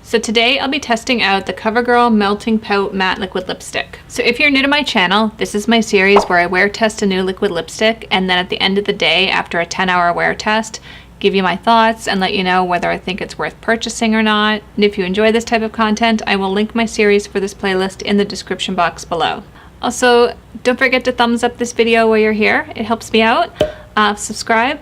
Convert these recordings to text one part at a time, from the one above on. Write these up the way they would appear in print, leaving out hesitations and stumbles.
So today I'll be testing out the Covergirl Melting Pout Matte Liquid Lipstick. So if you're new to my channel, this is my series where I wear test a new liquid lipstick, and then at the end of the day, after a 10-hour wear test, give you my thoughts and let you know whether I think it's worth purchasing or not. And if you enjoy this type of content, I will link my series for this playlist in the description box below. Also, don't forget to thumbs up this video while you're here. It helps me out. Subscribe.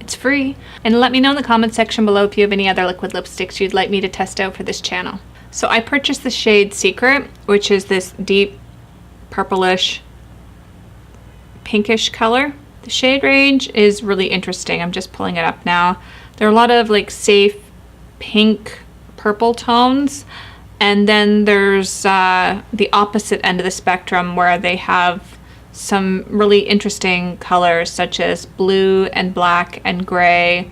It's free. And let me know in the comment section below if you have any other liquid lipsticks you'd like me to test out for this channel. So I purchased the shade Secret, which is this deep purplish pinkish color. The shade range is really interesting. I'm just pulling it up now. There are a lot of like safe pink purple tones, and then there's the opposite end of the spectrum where they have some really interesting colors such as blue and black and gray,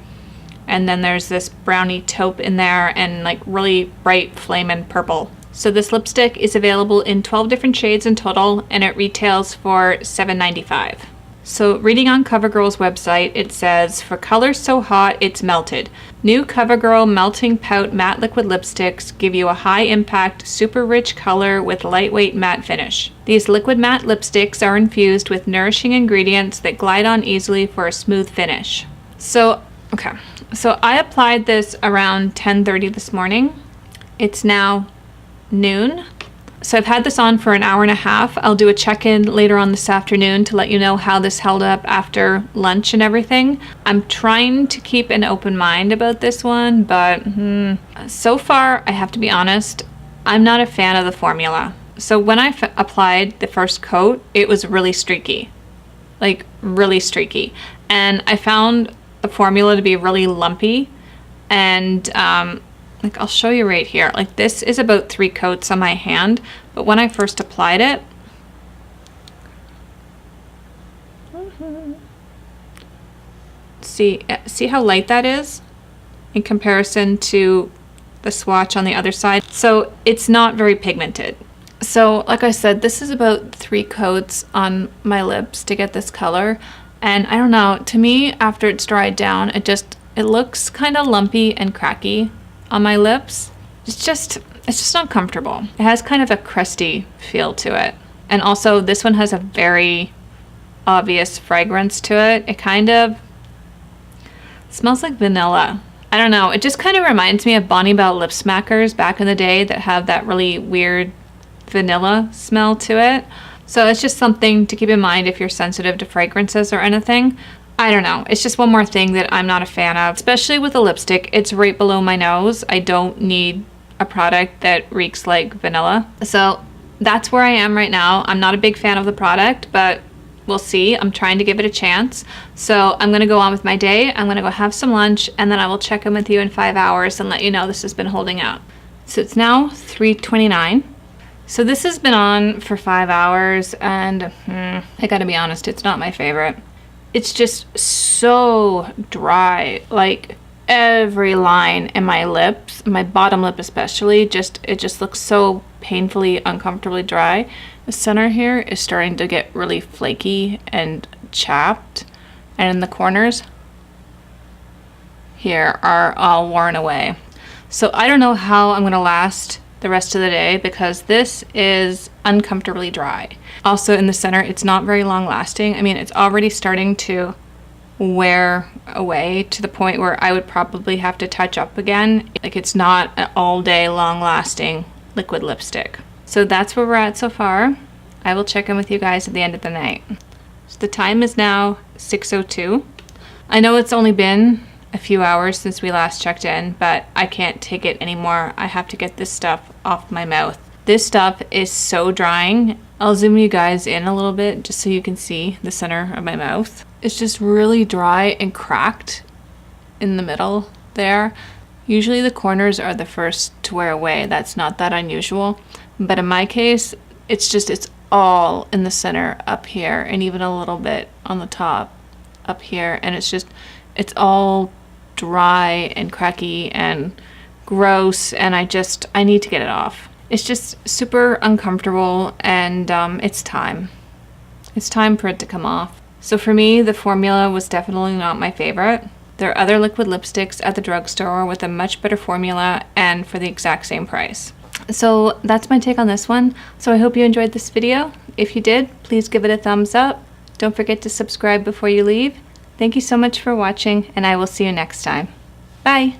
and then there's this brownie taupe in there and like really bright flamin' purple. So this lipstick is available in 12 different shades in total, and it retails for $7.95. So reading on CoverGirl's website, it says, for colors so hot it's melted. New CoverGirl Melting Pout Matte Liquid Lipsticks give you a high impact, super rich color with lightweight matte finish. These liquid matte lipsticks are infused with nourishing ingredients that glide on easily for a smooth finish. So I applied this around 10:30 this morning. It's now noon. So I've had this on for an hour and a half. I'll do a check-in later on this afternoon to let you know how this held up after lunch and everything. I'm trying to keep an open mind about this one, but so far, I have to be honest, I'm not a fan of the formula. So when I applied the first coat, it was really streaky, like really streaky. And I found the formula to be really lumpy, and like I'll show you right here. Like this is about 3 coats on my hand, but when I first applied it, see how light that is in comparison to the swatch on the other side. So it's not very pigmented. So like I said, this is about 3 coats on my lips to get this color, and I don't know, to me after it's dried down, it looks kind of lumpy and cracky on my lips. It's just not comfortable. It has kind of a crusty feel to it. And also this one has a very obvious fragrance to it. It kind of smells like vanilla. I don't know, it just kind of reminds me of Bonnie Bell lip smackers back in the day that have that really weird vanilla smell to it. So it's just something to keep in mind if you're sensitive to fragrances or anything. I don't know, it's just one more thing that I'm not a fan of, especially with a lipstick. It's right below my nose. I don't need a product that reeks like vanilla. So that's where I am right now. I'm not a big fan of the product, but we'll see. I'm trying to give it a chance. So I'm gonna go on with my day. I'm gonna go have some lunch, and then I will check in with you in 5 hours and let you know this has been holding out. So it's now 3:29. So this has been on for 5 hours, and I gotta be honest, it's not my favorite. It's just so dry. Like every line in my lips, my bottom lip especially, it just looks so painfully, uncomfortably dry. The center here is starting to get really flaky and chapped, and in the corners here are all worn away. So I don't know how I'm gonna last the rest of the day because this is uncomfortably dry. Also in the center, it's not very long lasting. I mean, it's already starting to wear away to the point where I would probably have to touch up again. Like it's not an all day long lasting liquid lipstick. So that's where we're at so far. I will check in with you guys at the end of the night. So the time is now 6:02. I know it's only been a few hours since we last checked in, but I can't take it anymore. I have to get this stuff off my mouth. This stuff is so drying. I'll zoom you guys in a little bit just so you can see the center of my mouth. It's just really dry and cracked in the middle there. Usually the corners are the first to wear away. That's not that unusual. But in my case, it's all in the center up here, and even a little bit on the top up here. And it's all dry and cracky and gross, and I need to get it off. It's just super uncomfortable, and it's time. It's time for it to come off. So for me, the formula was definitely not my favorite. There are other liquid lipsticks at the drugstore with a much better formula and for the exact same price. So that's my take on this one. So I hope you enjoyed this video. If you did, please give it a thumbs up. Don't forget to subscribe before you leave. Thank you so much for watching, and I will see you next time. Bye!